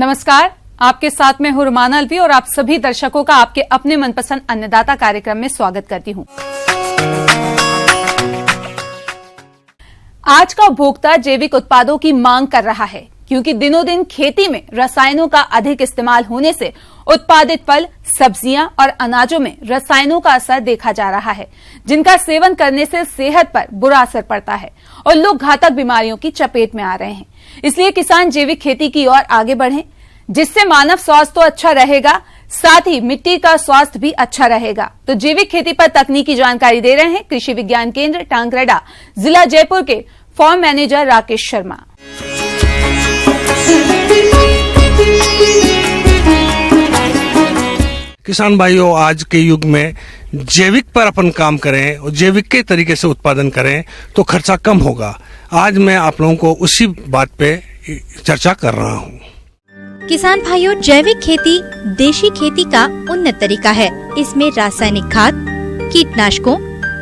नमस्कार, आपके साथ में हूं रुमाना अलवी और आप सभी दर्शकों का आपके अपने मनपसंद अन्नदाता कार्यक्रम में स्वागत करती हूं। आज का उपभोक्ता जैविक उत्पादों की मांग कर रहा है क्योंकि दिनों दिन खेती में रसायनों का अधिक इस्तेमाल होने से उत्पादित फल, सब्जियां और अनाजों में रसायनों का असर देखा जा रहा है, जिनका सेवन करने से सेहत पर बुरा असर पड़ता है और लोग घातक बीमारियों की चपेट में आ रहे हैं। इसलिए किसान जैविक खेती की ओर आगे बढ़ें, जिससे मानव स्वास्थ्य तो अच्छा रहेगा, साथ ही मिट्टी का स्वास्थ्य भी अच्छा रहेगा। तो जैविक खेती पर तकनीकी जानकारी दे रहे हैं कृषि विज्ञान केंद्र टांगरेडा, जिला जयपुर के फार्म मैनेजर राकेश शर्मा। किसान भाइयों, आज के युग में जैविक पर अपन काम करें और जैविक के तरीके से उत्पादन करें तो खर्चा कम होगा। आज मैं आप लोगों को उसी बात पे चर्चा कर रहा हूँ। किसान भाइयों, जैविक खेती देशी खेती का उन्नत तरीका है। इसमें रासायनिक खाद, कीटनाशकों,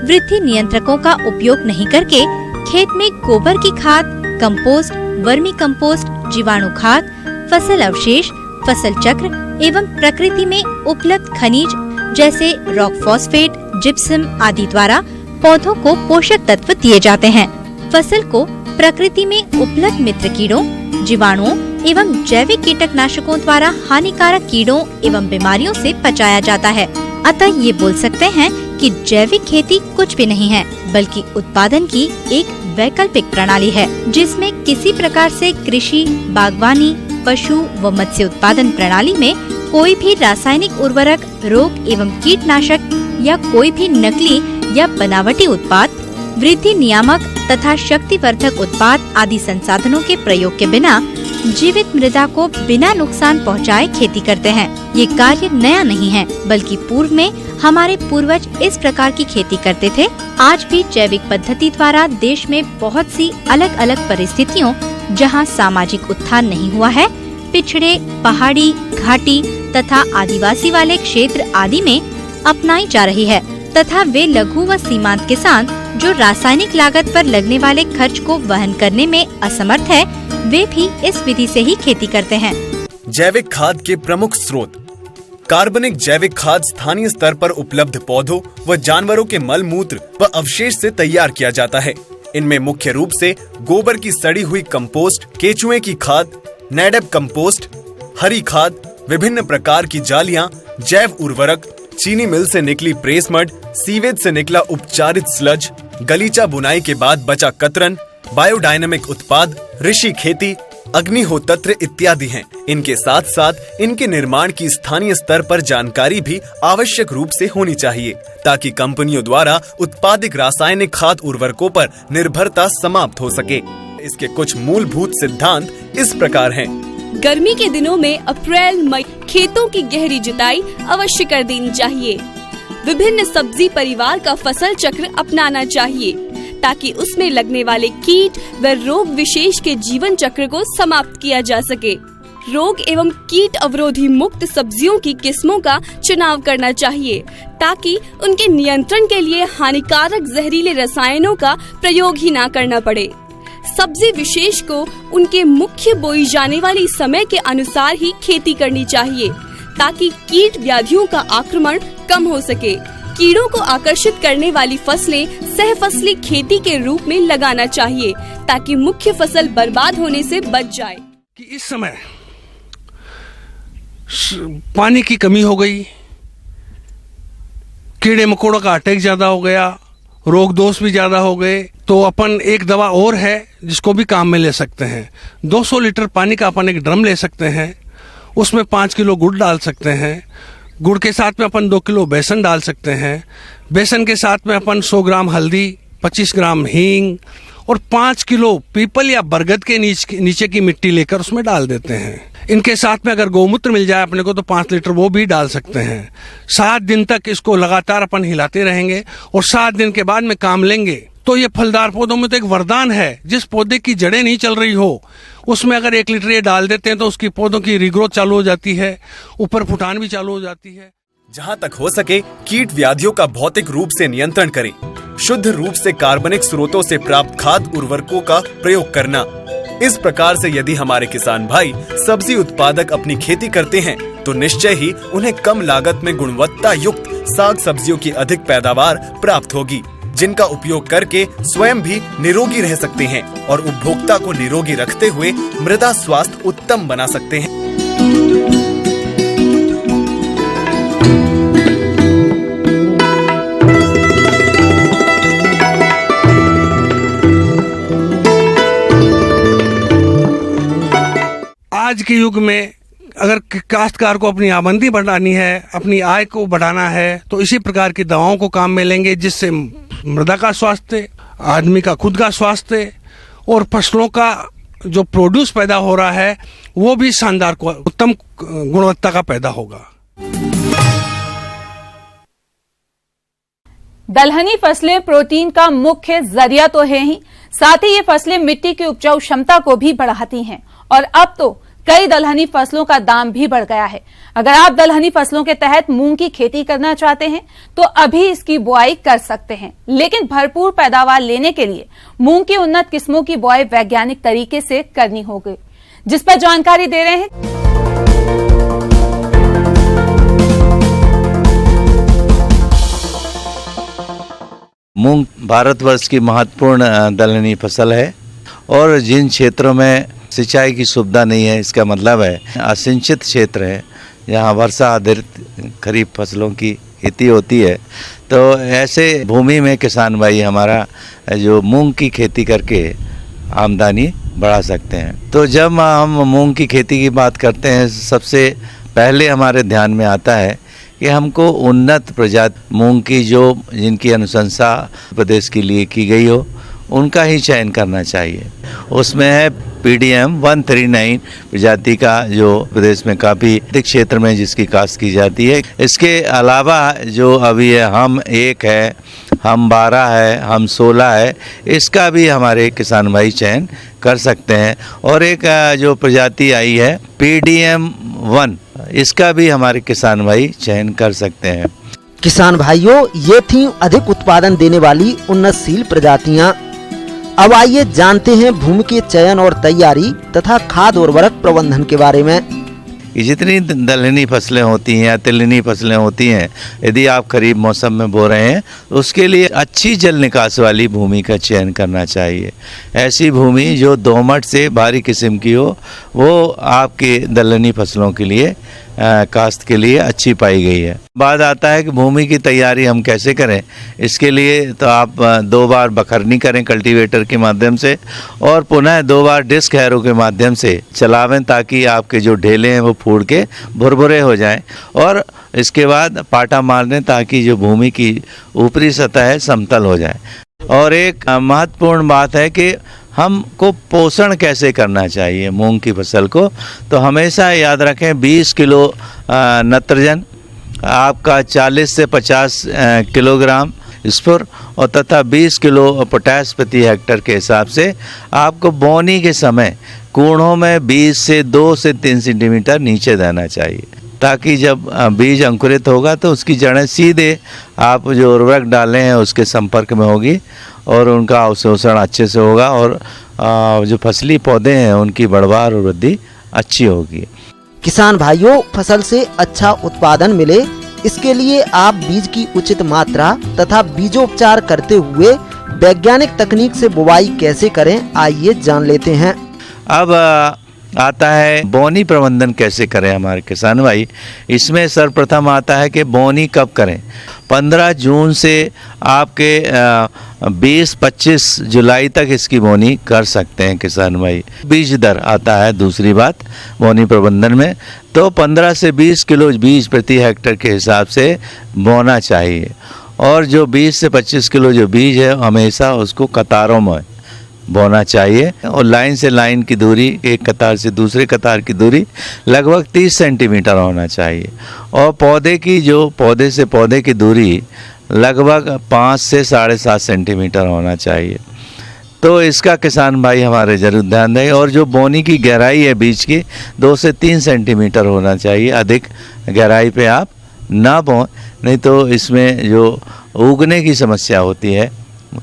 वृद्धि नियंत्रकों का उपयोग नहीं करके खेत में गोबर की खाद, कंपोस्ट, वर्मी कंपोस्ट, जीवाणु खाद, फसल अवशेष, फसल चक्र एवं प्रकृति में उपलब्ध खनिज जैसे रॉक फॉस्फेट, जिप्सम आदि द्वारा पौधों को पोषक तत्व दिए जाते हैं। फसल को प्रकृति में उपलब्ध मित्र कीड़ों, जीवाणुओं एवं जैविक कीटनाशकों द्वारा हानिकारक कीड़ों एवं बीमारियों से बचाया जाता है। अतः ये बोल सकते हैं कि जैविक खेती कुछ भी नहीं है, बल्कि उत्पादन की एक वैकल्पिक प्रणाली है, जिसमें किसी प्रकार से कृषि, बागवानी, पशु व मत्स्य उत्पादन प्रणाली में कोई भी रासायनिक उर्वरक, रोग एवं कीटनाशक या कोई भी नकली या बनावटी उत्पाद, वृद्धि नियामक तथा शक्तिवर्धक उत्पाद आदि संसाधनों के प्रयोग के बिना जीवित मृदा को बिना नुकसान पहुंचाए खेती करते हैं। ये कार्य नया नहीं है, बल्कि पूर्व में हमारे पूर्वज इस प्रकार की खेती करते थे। आज भी जैविक पद्धति द्वारा देश में बहुत सी अलग अलग परिस्थितियों, जहां सामाजिक उत्थान नहीं हुआ है, पिछड़े, पहाड़ी, घाटी तथा आदिवासी वाले क्षेत्र आदि में अपनाई जा रही है, तथा वे लघु व सीमांत किसान जो रासायनिक लागत पर लगने वाले खर्च को वहन करने में असमर्थ है, वे भी इस विधि से ही खेती करते हैं। जैविक खाद के प्रमुख स्रोत। कार्बनिक जैविक खाद स्थानीय स्तर पर उपलब्ध पौधों व जानवरों के मल मूत्र व अवशेष से तैयार किया जाता है। इनमें मुख्य रूप से गोबर की सड़ी हुई कंपोस्ट, केचुए की खाद, नैडप कंपोस्ट, हरी खाद, विभिन्न प्रकार की जालियां, जैव उर्वरक, चीनी मिल से निकली प्रेस मड, सीवेज से निकला उपचारित स्लज, गलीचा बुनाई के बाद बचा कतरन, बायोडायनेमिक उत्पाद, ऋषि खेती, अग्निहोत्र इत्यादि हैं। इनके साथ साथ इनके निर्माण की स्थानीय स्तर पर जानकारी भी आवश्यक रूप से होनी चाहिए, ताकि कंपनियों द्वारा उत्पादित रासायनिक खाद उर्वरकों पर निर्भरता समाप्त हो सके। इसके कुछ मूलभूत सिद्धांत इस प्रकार हैं। गर्मी के दिनों में अप्रैल मई खेतों की गहरी जुताई अवश्य कर देनी चाहिए। विभिन्न सब्जी परिवार का फसल चक्र अपनाना चाहिए, ताकि उसमें लगने वाले कीट व रोग विशेष के जीवन चक्र को समाप्त किया जा सके। रोग एवं कीट अवरोधी मुक्त सब्जियों की किस्मों का चुनाव करना चाहिए, ताकि उनके नियंत्रण के लिए हानिकारक जहरीले रसायनों का प्रयोग ही न करना पड़े। सब्जी विशेष को उनके मुख्य बोई जाने वाली समय के अनुसार ही खेती करनी चाहिए, ताकि कीट व्याधियों का आक्रमण कम हो सके। कीड़ों को आकर्षित करने वाली फसलें सहफसली खेती के रूप में लगाना चाहिए, ताकि मुख्य फसल बर्बाद होने से बच जाए। कि इस समय पानी की कमी हो गई, कीड़े मकोड़ों का अटैक ज्यादा हो गया, रोग दोष भी ज्यादा हो गए, तो अपन एक दवा और है जिसको भी काम में ले सकते हैं। 200 लीटर पानी का अपन एक ड्रम ले सकते हैं, उसमें 5 किलो गुड़ डाल सकते हैं। गुड़ के साथ में अपन 2 किलो बेसन डाल सकते हैं। बेसन के साथ में अपन 100 ग्राम हल्दी, 25 ग्राम हींग और 5 किलो पीपल या बरगद के नीचे की मिट्टी लेकर उसमें डाल देते हैं। इनके साथ में अगर गौमूत्र मिल जाए अपने को तो 5 लीटर वो भी डाल सकते हैं। 7 दिन तक इसको लगातार अपन हिलाते रहेंगे और 7 दिन के बाद में काम लेंगे तो ये फलदार पौधों में तो एक वरदान है। जिस पौधे की जड़ें नहीं चल रही हो उसमें अगर 1 लीटर ये डाल देते हैं तो उसकी पौधों की रिग्रोथ चालू हो जाती है, ऊपर फुटान भी चालू हो जाती है। जहाँ तक हो सके कीट व्याधियों का भौतिक रूप से नियंत्रण करें। शुद्ध रूप से कार्बनिक स्रोतों से प्राप्त खाद उर्वरकों का प्रयोग करना। इस प्रकार से यदि हमारे किसान भाई सब्जी उत्पादक अपनी खेती करते हैं तो निश्चय ही उन्हें कम लागत में गुणवत्ता युक्त साग सब्जियों की अधिक पैदावार प्राप्त होगी, जिनका उपयोग करके स्वयं भी निरोगी रह सकते हैं और उपभोक्ता को निरोगी रखते हुए मृदा स्वास्थ्य उत्तम बना सकते हैं। आज के युग में अगर काश्तकार को अपनी आमदनी बढ़ानी है, अपनी आय को बढ़ाना है, तो इसी प्रकार की दवाओं को काम में लेंगे, जिससे मृदा का स्वास्थ्य, आदमी का खुद का स्वास्थ्य और फसलों का जो प्रोड्यूस पैदा हो रहा है वो भी शानदार उत्तम गुणवत्ता का पैदा होगा। दलहनी फसलें प्रोटीन का मुख्य जरिया तो है ही, साथ ही ये फसलें मिट्टी की उपजाऊ क्षमता को भी बढ़ाती हैं और अब तो कई दलहनी फसलों का दाम भी बढ़ गया है। अगर आप दलहनी फसलों के तहत मूंग की खेती करना चाहते हैं तो अभी इसकी बुआई कर सकते हैं, लेकिन भरपूर पैदावार लेने के लिए मूंग की उन्नत किस्मों की बुआई वैज्ञानिक तरीके से करनी होगी, जिस पर जानकारी दे रहे हैं मूंग भारतवर्ष की महत्वपूर्ण दलहनी फसल है और जिन क्षेत्रों में सिंचाई की सुविधा नहीं है, इसका मतलब है असिंचित क्षेत्र है, जहाँ वर्षा आधारित खरीफ फसलों की खेती होती है, तो ऐसे भूमि में किसान भाई हमारा जो मूंग की खेती करके आमदनी बढ़ा सकते हैं। तो जब हम मूंग की खेती की बात करते हैं, सबसे पहले हमारे ध्यान में आता है कि हमको उन्नत प्रजाति मूंग की जो जिनकी अनुशंसा प्रदेश के लिए की गई हो उनका ही चयन करना चाहिए। उसमें है PDM 139 प्रजाति का, जो प्रदेश में काफ़ी अधिक क्षेत्र में जिसकी काश्त की जाती है। इसके अलावा जो अभी है हम 1 है, हम 12 है, हम 16 है, इसका भी हमारे किसान भाई चयन कर सकते हैं। और एक जो प्रजाति आई है PDM 1, इसका भी हमारे किसान भाई चयन कर सकते हैं। किसान भाइयों, ये थी अधिक उत्पादन देने वाली उन्नतशील प्रजातियां। अब आइए जानते हैं भूमि के चयन और तैयारी तथा खाद उर्वरक प्रबंधन के बारे में। जितनी दलहनी फसलें होती हैं या तिलहनी फसलें होती हैं, यदि आप खरीफ मौसम में बो रहे हैं तो उसके लिए अच्छी जल निकास वाली भूमि का चयन करना चाहिए। ऐसी भूमि जो दोमट से भारी किस्म की हो, वो आपके दलहनी फसलों के लिए काश्त के लिए अच्छी पाई गई है। बाद आता है कि भूमि की तैयारी हम कैसे करें। इसके लिए तो आप 2 बार बखरनी करें कल्टीवेटर के माध्यम से और पुनः 2 बार डिस्क हैरो के माध्यम से चलावें, ताकि आपके जो ढेले हैं वो फूट के भुरभुरे हो जाएं। और इसके बाद पाटा मार दें ताकि जो भूमि की ऊपरी सतह है समतल हो जाए। और एक महत्वपूर्ण बात है कि हमको पोषण कैसे करना चाहिए मूंग की फसल को। तो हमेशा याद रखें 20 किलो नत्रजन आपका 40 से 50 किलोग्राम स्फुर और तथा 20 किलो पोटाश प्रति हेक्टर के हिसाब से आपको बोनी के समय कूड़ों में 20 से 2 से 3 सेंटीमीटर नीचे देना चाहिए, ताकि जब बीज अंकुरित होगा तो उसकी जड़ें सीधे आप जो उर्वरक डाले हैं उसके संपर्क में होगी और उनका अवशोषण अच्छे से होगा और जो फसली पौधे हैं उनकी बढ़वार और वृद्धि अच्छी होगी। किसान भाइयों, फसल से अच्छा उत्पादन मिले इसके लिए आप बीज की उचित मात्रा तथा बीजोपचार करते हुए वैज्ञानिक तकनीक से बुवाई कैसे करें, आइए जान लेते हैं। अब आता है बोनी प्रबंधन कैसे करें हमारे किसान भाई। इसमें सर्वप्रथम आता है कि बोनी कब करें। 15 जून से आपके 20-25 जुलाई तक इसकी बोनी कर सकते हैं किसान भाई। बीज दर आता है दूसरी बात बोनी प्रबंधन में, तो 15 से 20 किलो बीज प्रति हेक्टर के हिसाब से बोना चाहिए। और जो 20 से 25 किलो जो बीज है हमेशा उसको कतारों में बोना चाहिए और लाइन से लाइन की दूरी, एक कतार से दूसरे कतार की दूरी लगभग 30 सेंटीमीटर होना चाहिए। और पौधे से पौधे की दूरी लगभग 5 से 7.5 सेंटीमीटर होना चाहिए। तो इसका किसान भाई हमारे जरूर ध्यान दें। और जो बोनी की गहराई है बीज की 2 से 3 सेंटीमीटर होना चाहिए। अधिक गहराई पे आप ना बोएं, नहीं तो इसमें जो उगने की समस्या होती है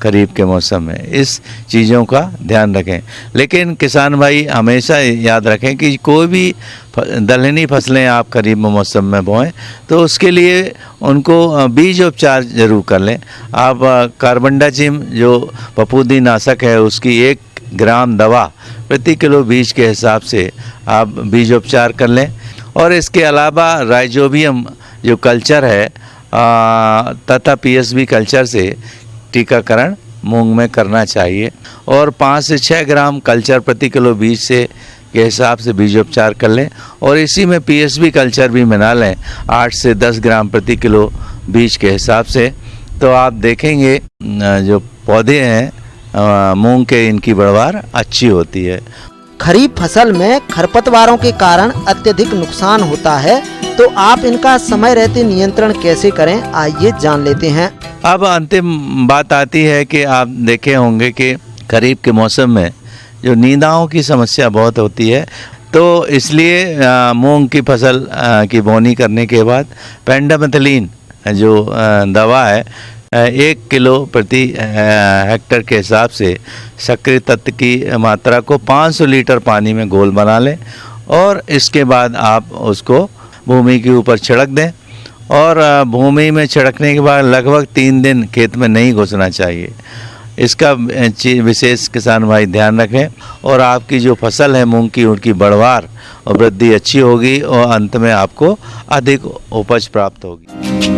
खरीफ के मौसम में। इस चीज़ों का ध्यान रखें। लेकिन किसान भाई हमेशा याद रखें कि कोई भी दलहनी फसलें आप खरीफ मौसम में बोएं तो उसके लिए उनको बीज उपचार जरूर कर लें। आप कार्बनडाजिम जो फफूंदी नाशक है उसकी 1 ग्राम दवा प्रति किलो बीज के हिसाब से आप बीज उपचार कर लें। और इसके अलावा राइजोबियम जो कल्चर है तथा पीएसबी कल्चर से टीकाकरण मूंग में करना चाहिए। और 5 से 6 ग्राम कल्चर प्रति किलो बीज से के हिसाब से बीजोपचार कर लें। और इसी में पीएसबी कल्चर भी मिला लें 8 से 10 ग्राम प्रति किलो बीज के हिसाब से। तो आप देखेंगे जो पौधे हैं मूंग के, इनकी बढ़वार अच्छी होती है। खरीफ फसल में खरपतवारों के कारण अत्यधिक नुकसान होता है, तो आप इनका समय रहते नियंत्रण कैसे करें, आइए जान लेते हैं। अब अंतिम बात आती है कि आप देखे होंगे कि खरीफ के मौसम में जो नींदाओं की समस्या बहुत होती है, तो इसलिए मूंग की फसल की बोनी करने के बाद पेंडामेथिलीन जो दवा है 1 किलो प्रति हेक्टर के हिसाब से सक्रिय तत्व की मात्रा को 500 लीटर पानी में घोल बना लें और इसके बाद आप उसको भूमि के ऊपर छिड़क दें। और भूमि में छिड़कने के बाद लगभग 3 दिन खेत में नहीं घुसना चाहिए। इसका विशेष किसान भाई ध्यान रखें और आपकी जो फसल है मूंग की, उनकी बढ़वार और वृद्धि अच्छी होगी और अंत में आपको अधिक उपज प्राप्त होगी।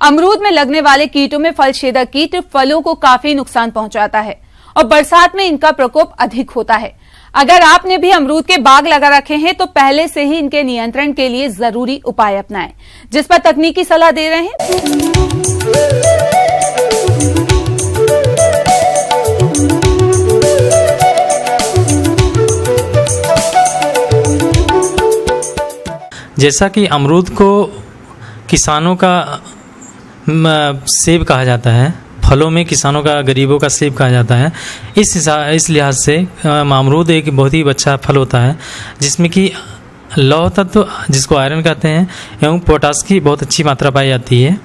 अमरूद में लगने वाले कीटों में फल छेदक कीट फलों को काफी नुकसान पहुंचाता है और बरसात में इनका प्रकोप अधिक होता है। अगर आपने भी अमरूद के बाग लगा रखे हैं तो पहले से ही इनके नियंत्रण के लिए जरूरी उपाय अपनाएं, जिस पर तकनीकी सलाह दे रहे हैं जैसा कि अमरूद को किसानों का सेब कहा जाता है, फलों में किसानों का, गरीबों का सेब कहा जाता है। इस लिहाज से अमरूद एक बहुत ही अच्छा फल होता है जिसमें कि लौह तत्व जिसको आयरन कहते हैं एवं पोटास की बहुत अच्छी मात्रा पाई जाती है।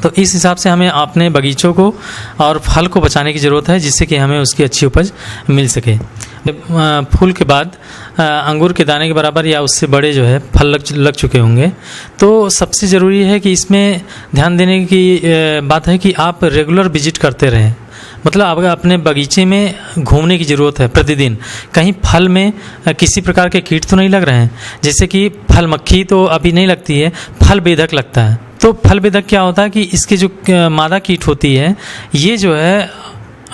तो इस हिसाब से हमें अपने बगीचों को और फल को बचाने की ज़रूरत है जिससे कि हमें उसकी अच्छी उपज मिल सके। फूल के बाद अंगूर के दाने के बराबर या उससे बड़े जो है फल लग चुके होंगे, तो सबसे ज़रूरी है कि इसमें ध्यान देने की बात है कि आप रेगुलर विजिट करते रहें। मतलब आपको अपने बगीचे में घूमने की ज़रूरत है प्रतिदिन। कहीं फल में किसी प्रकार के कीट तो नहीं लग रहे हैं, जैसे कि फल मक्खी तो अभी नहीं लगती है, फल बेधक लगता है। तो फल बेधक क्या होता है कि इसके जो मादा कीट होती है ये जो है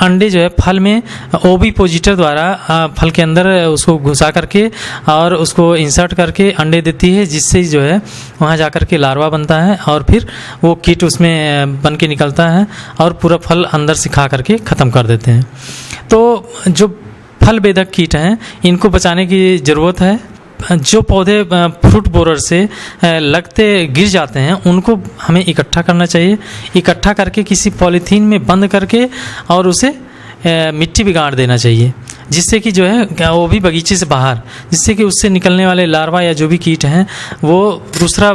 अंडे जो है फल में ओविपोजिटर द्वारा फल के अंदर उसको घुसा करके और उसको इंसर्ट करके अंडे देती है, जिससे जो है वहाँ जा कर के लार्वा बनता है और फिर वो कीट उसमें बन के निकलता है और पूरा फल अंदर से खा करके ख़त्म कर देते हैं। तो जो फल बेधक कीट हैं इनको बचाने की ज़रूरत है। जो पौधे फ्रूट बोरर से लगते गिर जाते हैं उनको हमें इकट्ठा करना चाहिए। इकट्ठा करके किसी पॉलीथीन में बंद करके और उसे मिट्टी में गाड़ देना चाहिए, जिससे कि जो है वो भी बगीचे से बाहर, जिससे कि उससे निकलने वाले लार्वा या जो भी कीट हैं वो दूसरा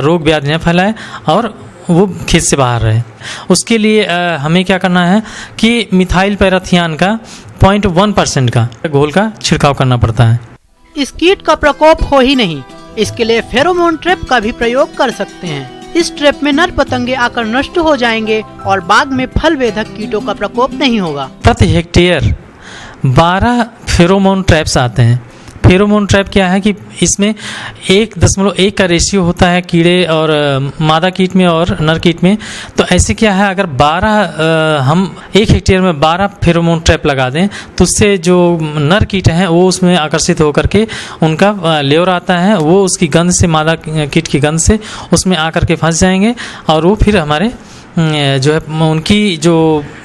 रोग व्याधि न फैलाए और वो खेत से बाहर रहे। उसके लिए हमें क्या करना है कि मिथाइल पैराथियान का 0.1% का घोल का छिड़काव करना पड़ता है। इस कीट का प्रकोप हो ही नहीं, इसके लिए फेरोमोन ट्रैप का भी प्रयोग कर सकते हैं। इस ट्रैप में नर पतंगे आकर नष्ट हो जाएंगे और बाग में फल बेधक कीटों का प्रकोप नहीं होगा। प्रति हेक्टेयर 12 फेरोमोन ट्रैप्स आते हैं। फेरोमोन ट्रैप क्या है कि इसमें 1.1 का रेशियो होता है कीड़े और मादा कीट में और नर कीट में। तो ऐसे क्या है, अगर 12 हम 1 हेक्टेयर में 12 फेरोमोन ट्रैप लगा दें तो उससे जो नर कीट हैं वो उसमें आकर्षित होकर के उनका लेयर आता है, वो उसकी गंध से, मादा कीट की गंध से उसमें आकर के फंस जाएंगे और वो फिर हमारे जो है उनकी जो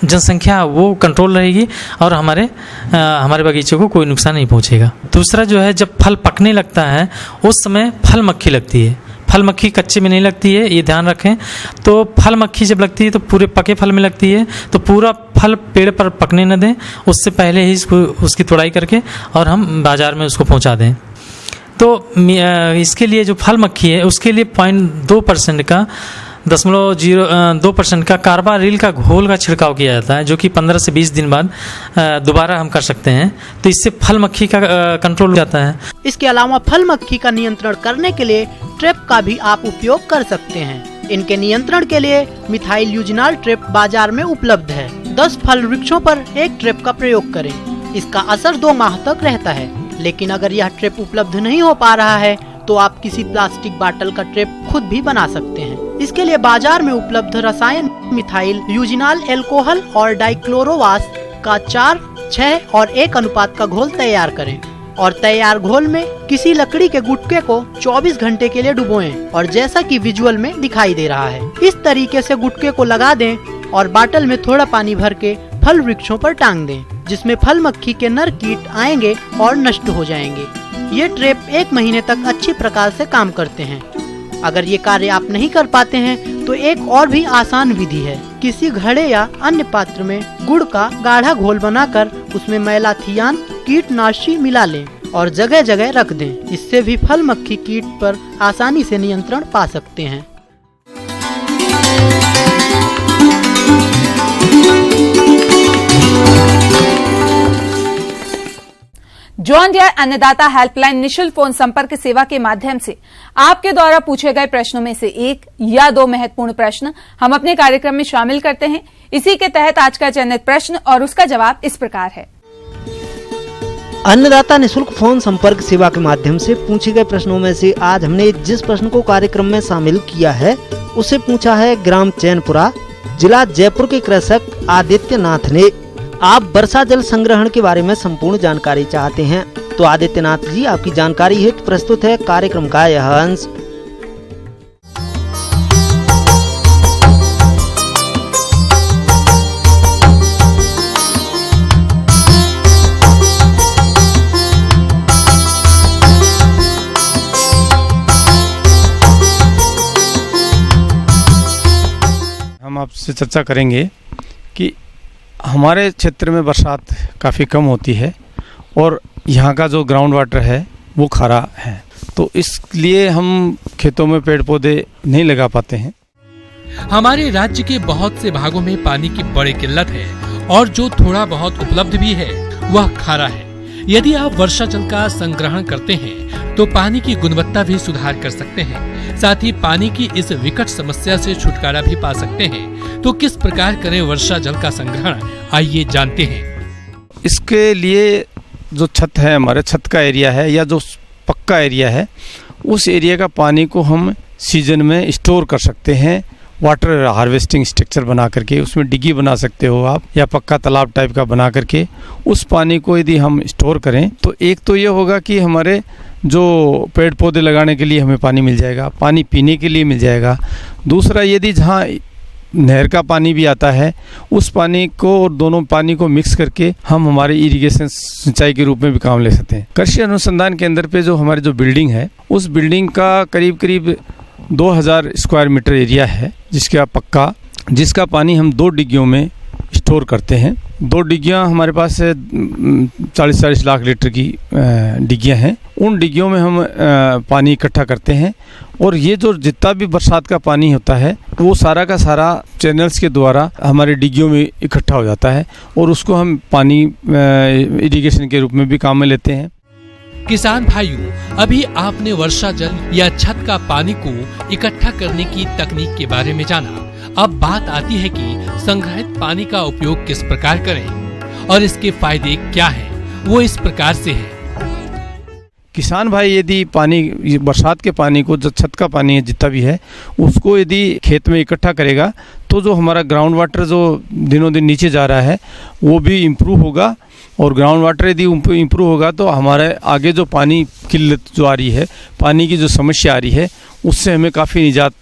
जनसंख्या वो कंट्रोल रहेगी और हमारे बगीचे को कोई नुकसान नहीं पहुंचेगा। दूसरा जो है, जब फल पकने लगता है उस समय फल मक्खी लगती है। फल मक्खी कच्चे में नहीं लगती है, ये ध्यान रखें। तो फल मक्खी जब लगती है तो पूरे पके फल में लगती है, तो पूरा फल पेड़ पर पकने न दें, उससे पहले ही उसकी तोड़ाई करके और हम बाज़ार में उसको पहुँचा दें। तो इसके लिए जो फल मक्खी है उसके लिए 0.2% का 0.02% का कार्बारिल का घोल का छिड़काव किया जाता है, जो कि 15 से 20 दिन बाद दोबारा हम कर सकते हैं। तो इससे फल मक्खी का कंट्रोल हो जाता है। इसके अलावा फल मक्खी का नियंत्रण करने के लिए ट्रैप का भी आप उपयोग कर सकते हैं। इनके नियंत्रण के लिए मिथाइल यूजिनाल ट्रैप बाजार में उपलब्ध है। 10 फल वृक्षों पर एक ट्रैप का प्रयोग करें। इसका असर 2 माह तक रहता है। लेकिन अगर यह ट्रैप उपलब्ध नहीं हो पा रहा है तो आप किसी प्लास्टिक बाटल का ट्रैप खुद भी बना सकते हैं। इसके लिए बाजार में उपलब्ध रसायन मिथाइल यूजिनाल एल्कोहल और डाइक्लोरोवास का 4, 6 और 1 अनुपात का घोल तैयार करें और तैयार घोल में किसी लकड़ी के गुटके को 24 घंटे के लिए डुबोएं और जैसा कि विजुअल में दिखाई दे रहा है इस तरीके से गुटके को लगा दें और बाटल में थोड़ा पानी भर के फल वृक्षों पर टांग दें, जिसमें फल मक्खी के नर कीट आएंगे और नष्ट हो जाएंगे। ये ट्रैप 1 महीने तक अच्छी प्रकार से काम करते हैं। अगर ये कार्य आप नहीं कर पाते हैं तो एक और भी आसान विधि है। किसी घड़े या अन्य पात्र में गुड़ का गाढ़ा घोल बनाकर उसमें मैलाथियान कीटनाशी मिला लें और जगह जगह रख दें। इससे भी फल मक्खी कीट पर आसानी से नियंत्रण पा सकते हैं। जॉन डियर अन्नदाता हेल्पलाइन निशुल्क फोन संपर्क सेवा के माध्यम से आपके द्वारा पूछे गए प्रश्नों में से 1 या 2 महत्वपूर्ण प्रश्न हम अपने कार्यक्रम में शामिल करते हैं। इसी के तहत आज का चयनित प्रश्न और उसका जवाब इस प्रकार है। अन्नदाता निशुल्क फोन संपर्क सेवा के माध्यम से पूछे गए प्रश्नों में से आज हमने जिस प्रश्न को कार्यक्रम में शामिल किया है उसे पूछा है ग्राम चैनपुरा, जिला जयपुर के कृषक आदित्य नाथ ने। आप वर्षा जल संग्रहण के बारे में संपूर्ण जानकारी चाहते हैं तो आदित्यनाथ जी आपकी जानकारी हेतु प्रस्तुत है कार्यक्रम का यह अंश। हम आपसे चर्चा करेंगे कि हमारे क्षेत्र में बरसात काफ़ी कम होती है और यहाँ का जो ग्राउंड वाटर है वो खारा है, तो इसलिए हम खेतों में पेड़ पौधे नहीं लगा पाते हैं। हमारे राज्य के बहुत से भागों में पानी की बड़ी किल्लत है और जो थोड़ा बहुत उपलब्ध भी है वह खारा है। यदि आप वर्षा जल का संग्रहण करते हैं तो पानी की गुणवत्ता भी सुधार कर सकते हैं, साथ ही पानी की इस विकट समस्या से छुटकारा भी पा सकते हैं। तो किस प्रकार करें वर्षा जल का संग्रहण, आइए जानते हैं। इसके लिए जो छत है, हमारे छत का एरिया है या जो पक्का एरिया है, उस एरिया का पानी को हम सीजन में स्टोर कर सकते हैं। वाटर हार्वेस्टिंग स्ट्रक्चर बना करके उसमें डिग्गी बना सकते हो आप, या पक्का तालाब टाइप का बना करके उस पानी को यदि हम स्टोर करें तो एक तो ये होगा कि हमारे जो पेड़ पौधे लगाने के लिए हमें पानी मिल जाएगा, पानी पीने के लिए मिल जाएगा। दूसरा, यदि जहाँ नहर का पानी भी आता है उस पानी को और दोनों पानी को मिक्स करके हम हमारे इरिगेशन सिंचाई के रूप में भी काम ले सकते हैं। कृषि अनुसंधान केंद्र पे जो हमारी जो बिल्डिंग है, उस बिल्डिंग का करीब करीब 2000 स्क्वायर मीटर एरिया है जिसका पक्का, जिसका पानी हम 2 डिग्गियों में स्टोर करते हैं। 2 डिग्गियाँ हमारे पास 40-40 लाख लीटर की डिग्गियाँ हैं। उन डिग्गियों में हम पानी इकट्ठा करते हैं और ये जो जितना भी बरसात का पानी होता है वो सारा का सारा चैनल्स के द्वारा हमारे डिग्गियों में इकट्ठा हो जाता है और उसको हम पानी इरिगेशन के रूप में भी काम में लेते हैं। किसान भाइयों, अभी आपने वर्षा जल या छत का पानी को इकट्ठा करने की तकनीक के बारे में जाना। अब बात आती है कि संग्रहित पानी का उपयोग किस प्रकार करें और इसके फायदे क्या हैं। वो इस प्रकार से है। किसान भाई यदि पानी, बरसात के पानी को, जो छत का पानी है जितना भी है, उसको यदि खेत में इकट्ठा करेगा तो जो हमारा ग्राउंड वाटर जो दिनों दिन नीचे जा रहा है वो भी इम्प्रूव होगा। और ग्राउंड वाटर यदि इम्प्रूव होगा तो हमारे आगे जो पानी किल्लत जो आ रही है, पानी की जो समस्या आ रही है, उससे हमें काफ़ी निजात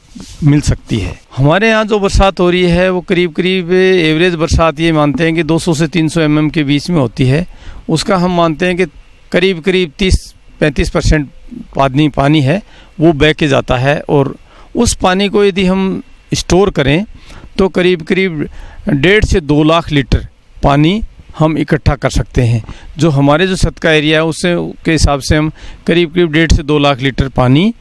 मिल सकती है। हमारे यहाँ जो बरसात हो रही है वो करीब करीब एवरेज बरसात ये मानते हैं कि 200 से 300 mm के बीच में होती है। उसका हम मानते हैं कि करीब करीब 30-35% पानी है वो बह के जाता है और उस पानी को यदि हम स्टोर करें तो करीब करीब 1.5 से 2 लाख लीटर पानी हम इकट्ठा कर सकते हैं। जो हमारे जो छत का एरिया है उससे के हिसाब से हम करीब करीब 1.5 से 2 लाख लीटर पानी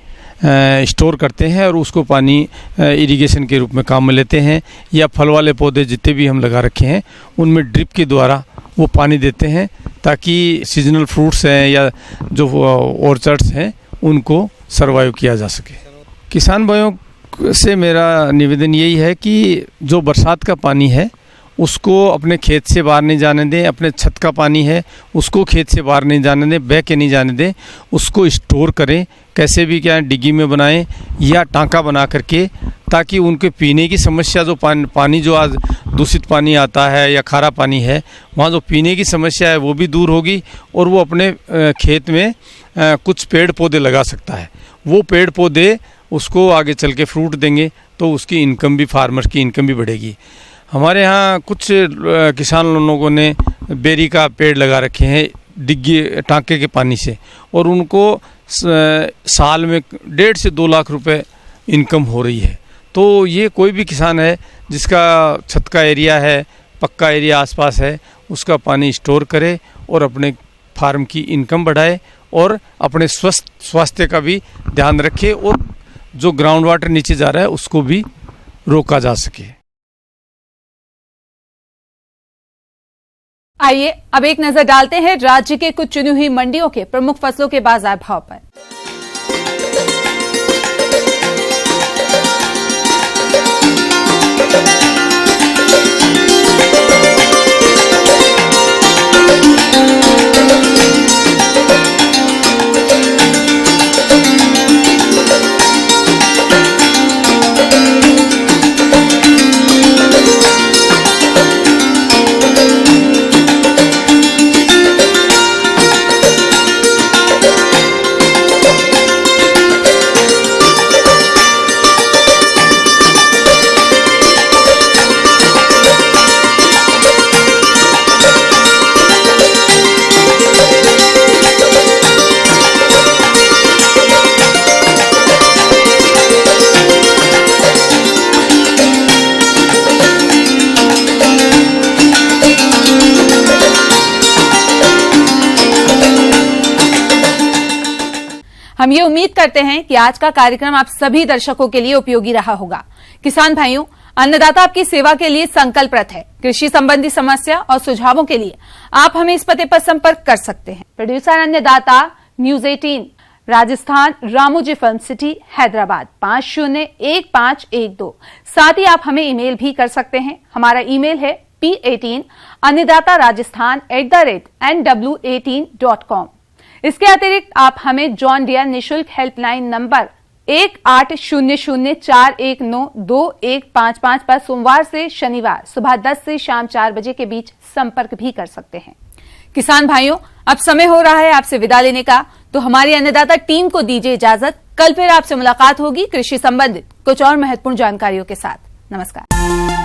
स्टोर करते हैं और उसको पानी इरिगेशन के रूप में काम में लेते हैं, या फल वाले पौधे जितने भी हम लगा रखे हैं उनमें ड्रिप के द्वारा वो पानी देते हैं, ताकि सीजनल फ्रूट्स हैं या जो ऑर्चर्ड्स हैं उनको सर्वाइव किया जा सके। किसान भाइयों से मेरा निवेदन यही है कि जो बरसात का पानी है उसको अपने खेत से बाहर नहीं जाने दें, अपने छत का पानी है उसको खेत से बाहर नहीं जाने दें, बह के नहीं जाने दें, उसको स्टोर करें, कैसे भी क्या डिग्गी में बनाएं या टांका बना करके, ताकि उनके पीने की समस्या जो पानी जो आज दूषित पानी आता है या खारा पानी है, वहाँ जो पीने की समस्या है वो भी दूर होगी और वो अपने खेत में कुछ पेड़ पौधे लगा सकता है। वो पेड़ पौधे उसको आगे चल के फ्रूट देंगे तो उसकी इनकम भी, फार्मर की इनकम भी बढ़ेगी। हमारे यहाँ कुछ किसान लोगों ने बेरी का पेड़ लगा रखे हैं डिग्गी टांके के पानी से, और उनको साल में 1.5 से 2 लाख रुपए इनकम हो रही है। तो ये कोई भी किसान है जिसका छत का एरिया है, पक्का एरिया आसपास है, उसका पानी स्टोर करे और अपने फार्म की इनकम बढ़ाए और अपने स्वास्थ्य का भी ध्यान रखे, और जो ग्राउंड वाटर नीचे जा रहा है उसको भी रोका जा सके। आइए अब एक नजर डालते हैं राज्य के कुछ चुनी हुई मंडियों के प्रमुख फसलों के बाजार भाव पर। हम ये उम्मीद करते हैं कि आज का कार्यक्रम आप सभी दर्शकों के लिए उपयोगी रहा होगा। किसान भाइयों, अन्नदाता आपकी सेवा के लिए संकल्परत है। कृषि संबंधी समस्या और सुझावों के लिए आप हमें इस पते पर संपर्क कर सकते हैं। प्रोड्यूसर अन्नदाता, News 18, Rajasthan, Ramoji film city, Hyderabad 501512। साथ ही आप हमें ईमेल भी कर सकते हैं। हमारा ईमेल है p18annadatarajasthan@nw18.com। इसके अतिरिक्त आप हमें जॉन डियर निशुल्क हेल्पलाइन नंबर 180041922155 पर सोमवार से शनिवार सुबह 10 से शाम 4 बजे के बीच संपर्क भी कर सकते हैं। किसान भाइयों, अब समय हो रहा है आपसे विदा लेने का, तो हमारी अन्नदाता टीम को दीजिए इजाजत। कल फिर आपसे मुलाकात होगी कृषि संबंधित कुछ और महत्वपूर्ण जानकारियों के साथ। नमस्कार।